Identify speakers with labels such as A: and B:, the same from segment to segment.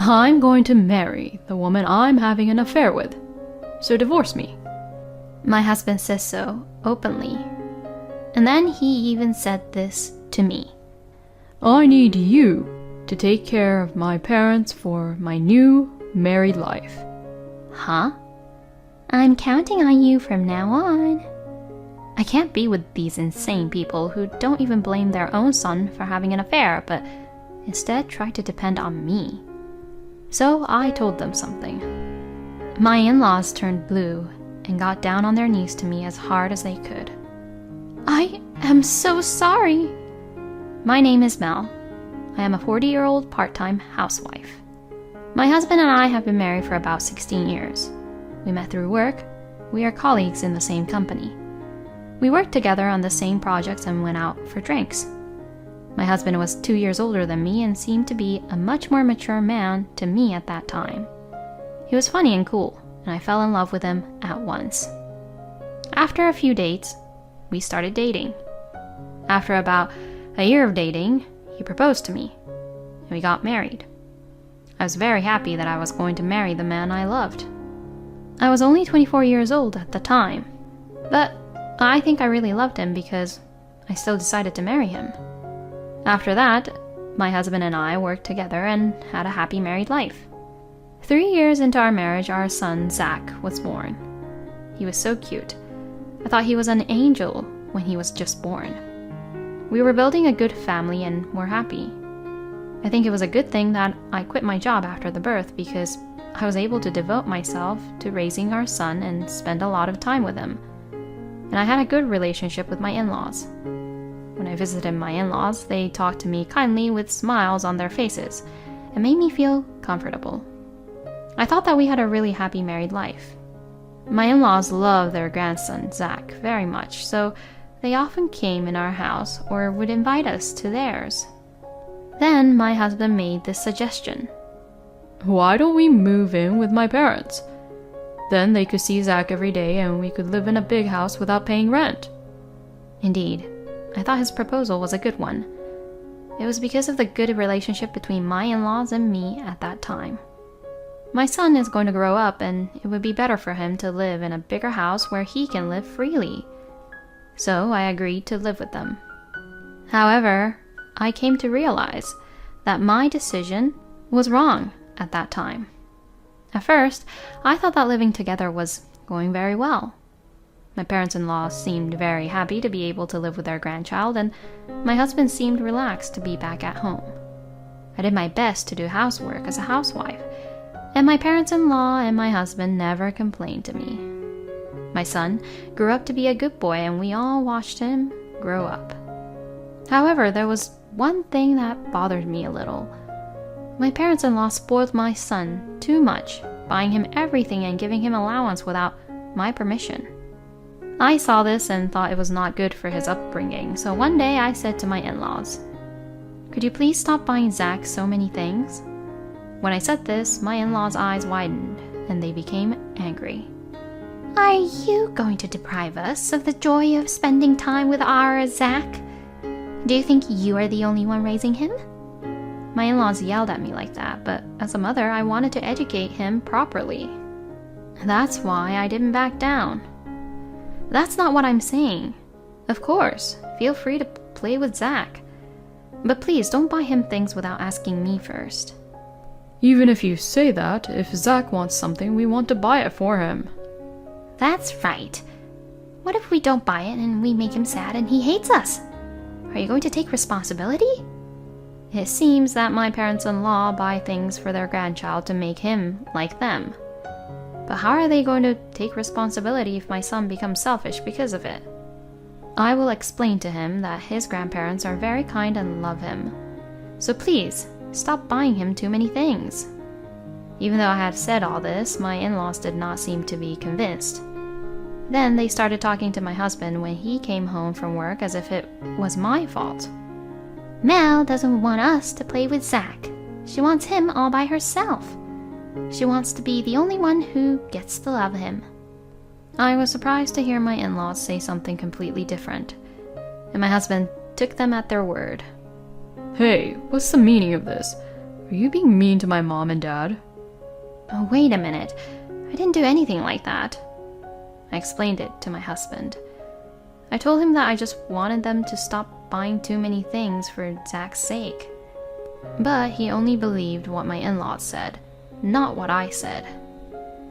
A: I'm going to marry the woman I'm having an affair with, so divorce me.
B: My husband says so, openly. And then he even said this to me.
A: I need you to take care of my parents for my new married life.
B: Huh? I'm counting on you from now on. I can't be with these insane people who don't even blame their own son for having an affair, but instead try to depend on me. So I told them something. My in-laws turned blue and got down on their knees to me as hard as they could. I am so sorry. My name is Mel. I am a 40-year-old part-time housewife. My husband and I have been married for about 16 years. We met through work. We are colleagues in the same company. We worked together on the same projects and went out for drinks. My husband was 2 years older than me and seemed to be a much more mature man to me at that time. He was funny and cool, and I fell in love with him at once. After a few dates, we started dating. After about a year of dating, he proposed to me, and we got married. I was very happy that I was going to marry the man I loved. I was only 24 years old at the time, but I think I really loved him because I still decided to marry him. After that, my husband and I worked together and had a happy married life. 3 years into our marriage, our son, Zach, was born. He was so cute. I thought he was an angel when he was just born. We were building a good family and were happy. I think it was a good thing that I quit my job after the birth because I was able to devote myself to raising our son and spend a lot of time with him. And I had a good relationship with my in-laws. When I visited my in-laws, they talked to me kindly with smiles on their faces and made me feel comfortable. I thought that we had a really happy married life. My in-laws love their grandson, Zach, very much, so they often came in our house or would invite us to theirs. Then my husband made this suggestion.
A: Why don't we move in with my parents? Then they could see Zach every day and we could live in a big house without paying rent.
B: Indeed, I thought his proposal was a good one. It was because of the good relationship between my in-laws and me at that time. My son is going to grow up and it would be better for him to live in a bigger house where he can live freely. So I agreed to live with them. However, I came to realize that my decision was wrong at that time. At first, I thought that living together was going very well. My parents-in-law seemed very happy to be able to live with their grandchild, and my husband seemed relaxed to be back at home. I did my best to do housework as a housewife, and my parents-in-law and my husband never complained to me. My son grew up to be a good boy, and we all watched him grow up. However, there was one thing that bothered me a little. My parents-in-law spoiled my son too much, buying him everything and giving him allowance without my permission. I saw this and thought it was not good for his upbringing, so one day I said to my in-laws, "Could you please stop buying Zach so many things?" When I said this, my in-laws' eyes widened and they became angry. "Are you going to deprive us of the joy of spending time with our Zach? Do you think you are the only one raising him?" My in-laws yelled at me like that, but as a mother, I wanted to educate him properly. That's why I didn't back down. That's not what I'm saying. Of course, feel free to play with Zach. But please don't buy him things without asking me first.
A: Even if you say that, if Zach wants something, we want to buy it for him.
B: That's right. What if we don't buy it and we make him sad and he hates us? Are you going to take responsibility? It seems that my parents-in-law buy things for their grandchild to make him like them. But how are they going to take responsibility if my son becomes selfish because of it? I will explain to him that his grandparents are very kind and love him. So please, stop buying him too many things. Even though I had said all this, my in-laws did not seem to be convinced. Then they started talking to my husband when he came home from work as if it was my fault. Mel doesn't want us to play with Zach. She wants him all by herself. She wants to be the only one who gets to love him. I was surprised to hear my in-laws say something completely different, and my husband took them at their word.
A: Hey, what's the meaning of this? Are Are you being mean to my mom and dad?
B: Oh, wait a minute. I didn't do anything like that. I explained it to my husband. I told him that I just wanted them to stop buying too many things for Zach's sake. But he only believed what my in-laws said, not what I said.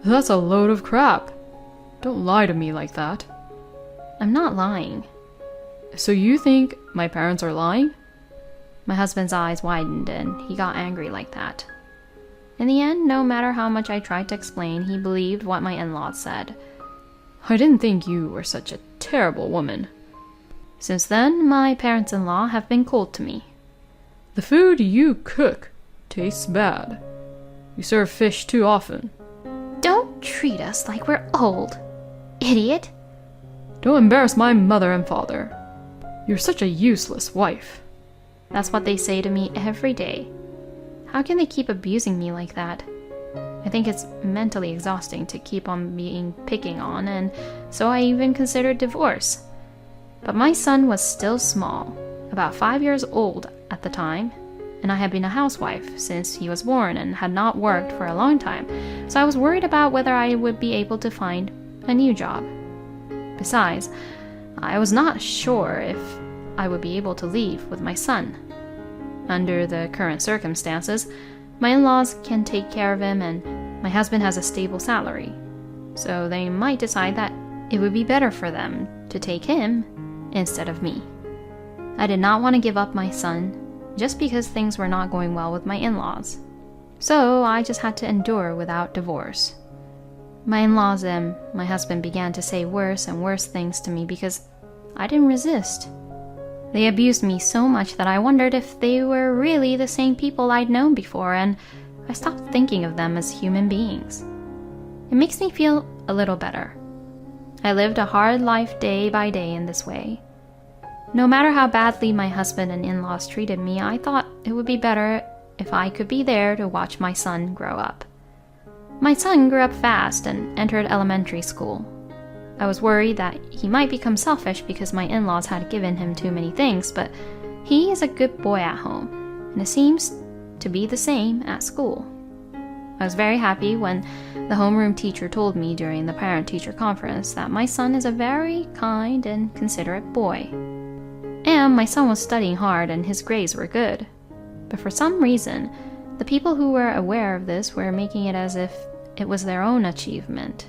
A: That's a load of crap. Don't lie to me like that.
B: I'm not lying.
A: So you think my parents are lying?
B: My husband's eyes widened and he got angry like that. In the end, no matter how much I tried to explain, he believed what my in-laws said.
A: I didn't think you were such a terrible woman.
B: Since then, my parents-in-law have been cold to me.
A: The food you cook tastes bad. You serve fish too often.
B: Don't treat us like we're old, idiot.
A: Don't embarrass my mother and father. You're such a useless wife.
B: That's what they say to me every day. How can they keep abusing me like that? I think it's mentally exhausting to keep on being picking on, and so I even considered divorce. But my son was still small, about 5 years old at the time, and I had been a housewife since he was born and had not worked for a long time, so I was worried about whether I would be able to find a new job. Besides, I was not sure if I would be able to leave with my son. Under the current circumstances, my in-laws can take care of him and my husband has a stable salary, so they might decide that it would be better for them to take him instead of me. I did not want to give up my son just because things were not going well with my in-laws, so I just had to endure without divorce. My in-laws and my husband began to say worse and worse things to me because I didn't resist. They abused me so much that I wondered if they were really the same people I'd known before, and I stopped thinking of them as human beings. It makes me feel a little better. I lived a hard life day by day in this way. No matter how badly my husband and in-laws treated me, I thought it would be better if I could be there to watch my son grow up. My son grew up fast and entered elementary school. I was worried that he might become selfish because my in-laws had given him too many things, but he is a good boy at home, and it seems to be the same at school. I was very happy when the homeroom teacher told me during the parent-teacher conference that my son is a very kind and considerate boy. And my son was studying hard and his grades were good. But for some reason, the people who were aware of this were making it as if it was their own achievement.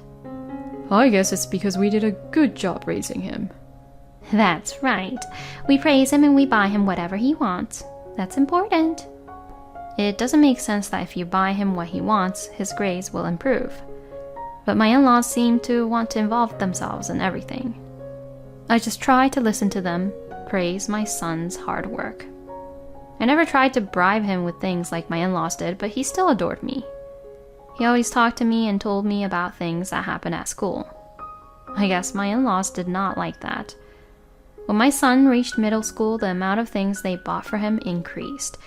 A: I guess it's because we did a good job raising him.
B: That's right. We praise him and we buy him whatever he wants. That's important. It doesn't make sense that if you buy him what he wants, his grades will improve. But my in-laws seem to want to involve themselves in everything. I just try to listen to them, praise my son's hard work. I never tried to bribe him with things like my in-laws did, but he still adored me. He always talked to me and told me about things that happened at school. I guess my in-laws did not like that. When my son reached middle school, the amount of things they bought for him increased.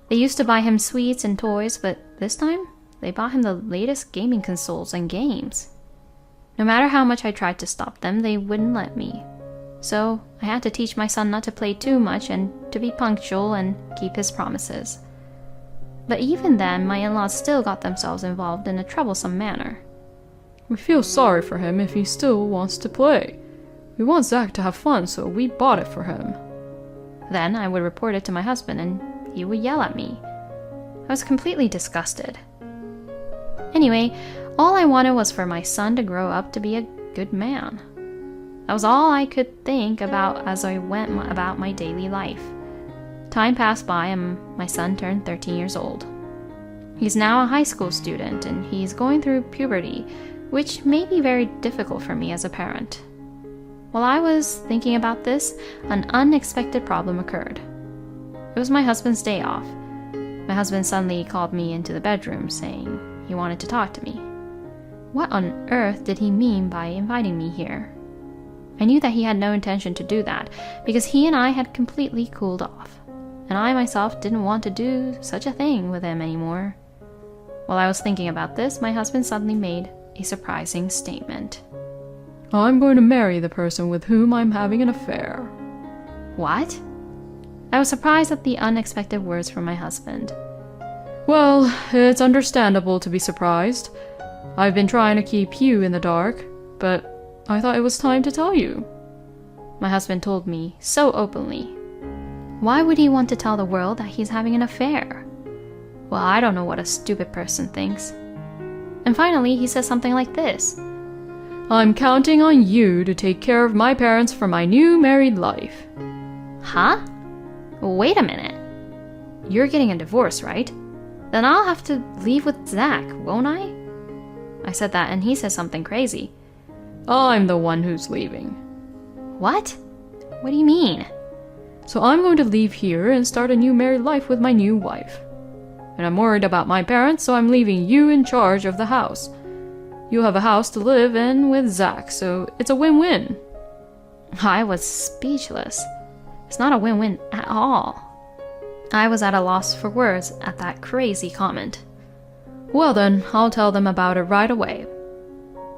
B: They used to buy him sweets and toys, but this time, they bought him the latest gaming consoles and games. No matter how much I tried to stop them, they wouldn't let me. So I had to teach my son not to play too much and to be punctual and keep his promises. But even then, my in-laws still got themselves involved in a troublesome manner.
A: We feel sorry for him if he still wants to play. We want Zach to have fun, so we bought it for him.
B: Then I would report it to my husband and he would yell at me. I was completely disgusted. Anyway, all I wanted was for my son to grow up to be a good man. That was all I could think about as I went about my daily life. Time passed by and my son turned 13 years old. He's now a high school student and he's going through puberty, which may be very difficult for me as a parent. While I was thinking about this, an unexpected problem occurred. It was my husband's day off. My husband suddenly called me into the bedroom saying he wanted to talk to me. What on earth did he mean by inviting me here? I knew that he had no intention to do that because he and I had completely cooled off. And I myself didn't want to do such a thing with him anymore. While I was thinking about this, my husband suddenly made a surprising statement.
A: I'm going to marry the person with whom I'm having an affair.
B: What? I was surprised at the unexpected words from my husband.
A: Well, it's understandable to be surprised. I've been trying to keep you in the dark, but I thought it was time to tell you.
B: My husband told me so openly. Why would he want to tell the world that he's having an affair? Well, I don't know what a stupid person thinks. And finally, he says something like this.
A: I'm counting on you to take care of my parents for my new married life.
B: Huh? Wait a minute. You're getting a divorce, right? Then I'll have to leave with Zach, won't I? I said that and he said something crazy.
A: I'm the one who's leaving.
B: What? What do you mean?
A: So I'm going to leave here and start a new married life with my new wife. And I'm worried about my parents, so I'm leaving you in charge of the house. You'll have a house to live in with Zach, so it's a win-win.
B: I was speechless. It's not a win-win at all. I was at a loss for words at that crazy comment.
A: Well then, I'll tell them about it right away,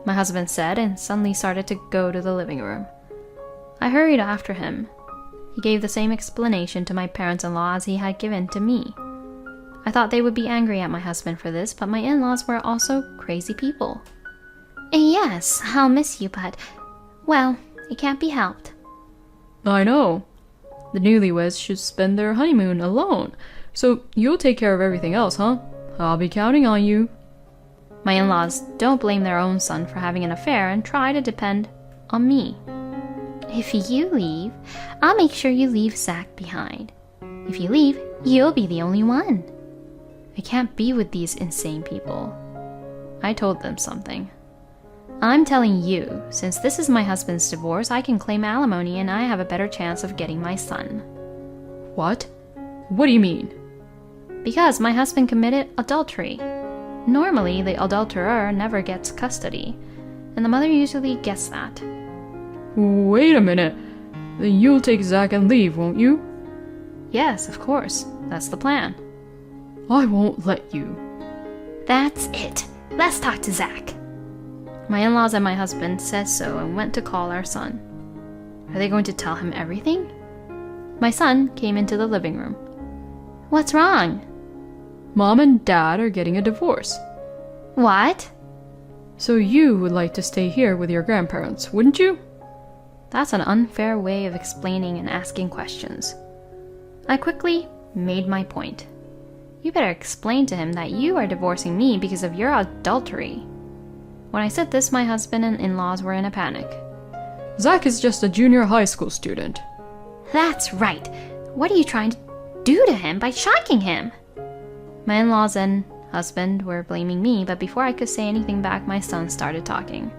B: my husband said and suddenly started to go to the living room. I hurried after him. He gave the same explanation to my parents-in-law as he had given to me. I thought they would be angry at my husband for this, but my in-laws were also crazy people. Yes, I'll miss you, but, well, it can't be helped.
A: I know. The newlyweds should spend their honeymoon alone, so you'll take care of everything else, huh? I'll be counting on you.
B: My in-laws don't blame their own son for having an affair and try to depend on me. If you leave, I'll make sure you leave Zach behind. If you leave, you'll be the only one. I can't be with these insane people. I told them something. I'm telling you, since this is my husband's divorce, I can claim alimony and I have a better chance of getting my son.
A: What? What do you mean?
B: Because my husband committed adultery. Normally, the adulterer never gets custody, and the mother usually gets that.
A: Wait a minute. Then you'll take Zach and leave, won't you?
B: Yes, of course. That's the plan.
A: I won't let you.
B: That's it. Let's talk to Zach. My in-laws and my husband said so and went to call our son. Are they going to tell him everything? My son came into the living room. What's wrong?
A: Mom and Dad are getting a divorce.
B: What?
A: So you would like to stay here with your grandparents, wouldn't you?
B: That's an unfair way of explaining and asking questions. I quickly made my point. You better explain to him that you are divorcing me because of your adultery. When I said this, my husband and in-laws were in a panic.
A: Zach is just a junior high school student.
B: That's right. What are you trying to do to him by shocking him? My in-laws and husband were blaming me, but before I could say anything back, my son started talking.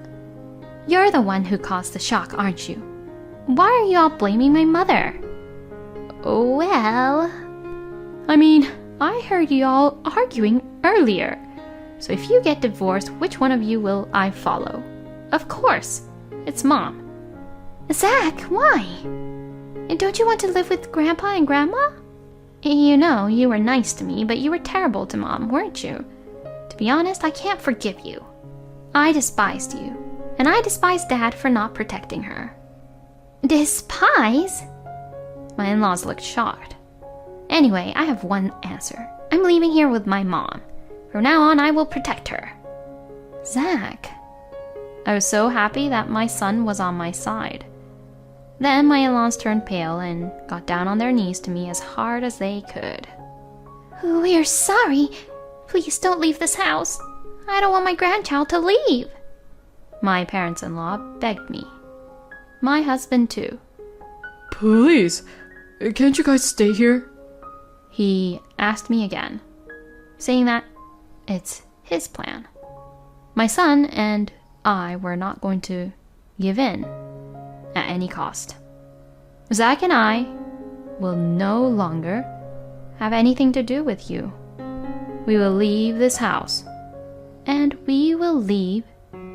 B: You're the one who caused the shock, aren't you? Why are you all blaming my mother? Well, I mean, I heard you all arguing earlier. So if you get divorced, which one of you will I follow? Of course, it's Mom. Zach, why? And don't you want to live with Grandpa and Grandma? You know, you were nice to me, but you were terrible to Mom, weren't you? To be honest, I can't forgive you. I despised you, and I despise Dad for not protecting her. Despise? My in-laws looked shocked. Anyway, I have one answer. I'm leaving here with my mom. From now on, I will protect her. Zach. I was so happy that my son was on my side. Then my in-laws turned pale and got down on their knees to me as hard as they could. We're sorry. Please don't leave this house. I don't want my grandchild to leave. My parents-in-law begged me. My husband too.
A: Please, can't you guys stay here?
B: He asked me again, saying that it's his plan. My son and I were not going to give in at any cost. Zach and I will no longer have anything to do with you. We will leave this house, and we will leave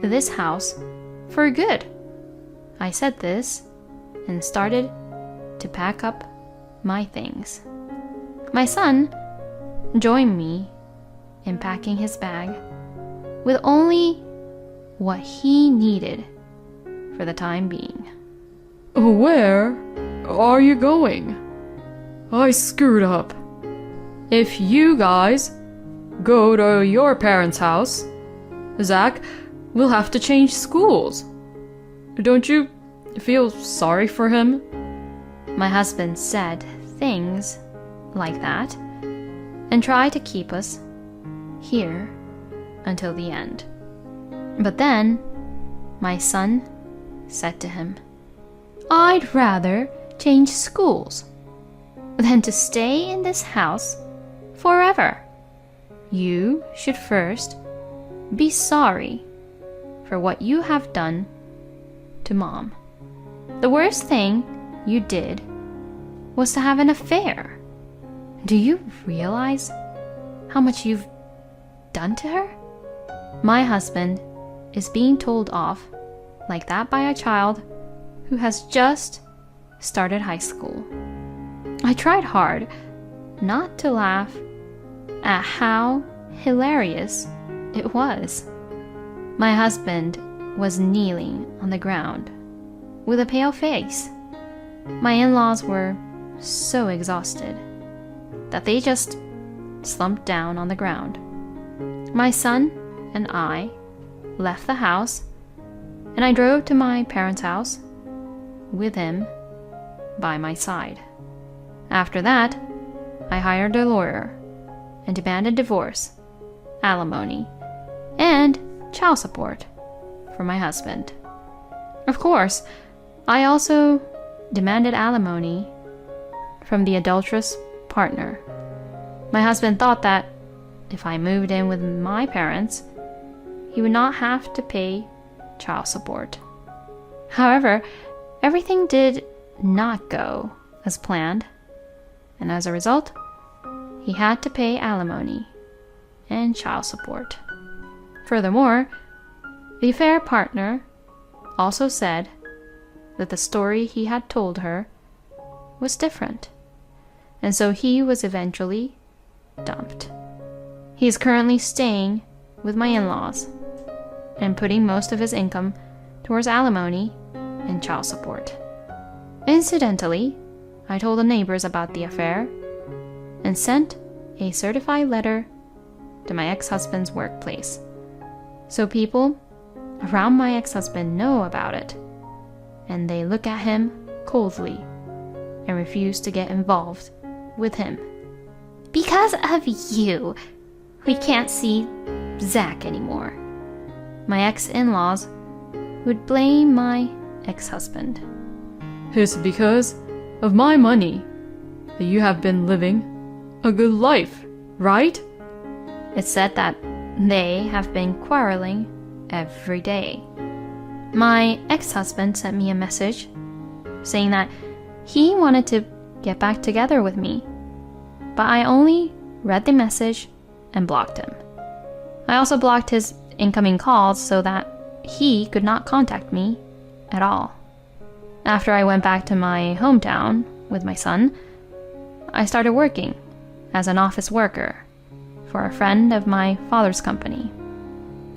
B: this house for good. I said this and started to pack up my things. My son joined me in packing his bag with only what he needed for the time being.
A: Where are you going? I screwed up. If you guys go to your parents' house, Zach will have to change schools. Don't you feel sorry for him?"
B: My husband said things like that and tried to keep us here until the end. But then my son said to him, "I'd rather change schools than to stay in this house forever. You should first be sorry for what you have done to Mom. The worst thing you did was to have an affair. Do you realize how much you've done to her?" My husband is being told off like that by a child who has just started high school. I tried hard not to laugh at how hilarious it was. My husband was kneeling on the ground with a pale face. My in-laws were so exhausted that they just slumped down on the ground. My son and I left the house, and I drove to my parents' house with him by my side. After that, I hired a lawyer and demanded divorce, alimony, and child support for my husband. Of course, I also demanded alimony from the adulterous partner. My husband thought that if I moved in with my parents, he would not have to pay child support. However, everything did not go as planned, and as a result, he had to pay alimony and child support. Furthermore, the affair partner also said that the story he had told her was different, and so he was eventually dumped. He is currently staying with my in-laws and putting most of his income towards alimony and child support. Incidentally, I told the neighbors about the affair and sent a certified letter to my ex-husband's workplace, so people around my ex-husband know about it, and they look at him coldly and refuse to get involved with him. "Because of you, we can't see Zach anymore." My ex-in-laws would blame my ex-husband.
A: "It's because of my money that you have been living a good life, right?"
B: It's said that they have been quarreling every day. My ex-husband sent me a message saying that he wanted to get back together with me, but I only read the message and blocked him. I also blocked his incoming calls so that he could not contact me at all. After I went back to my hometown with my son, I started working as an office worker for a friend of my father's company.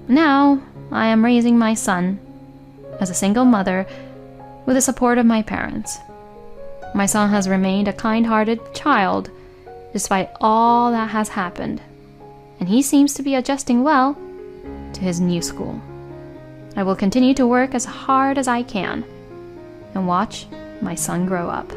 B: Now, I am raising my son as a single mother with the support of my parents. My son has remained a kind-hearted child despite all that has happened, and he seems to be adjusting well to his new school. I will continue to work as hard as I can and watch my son grow up.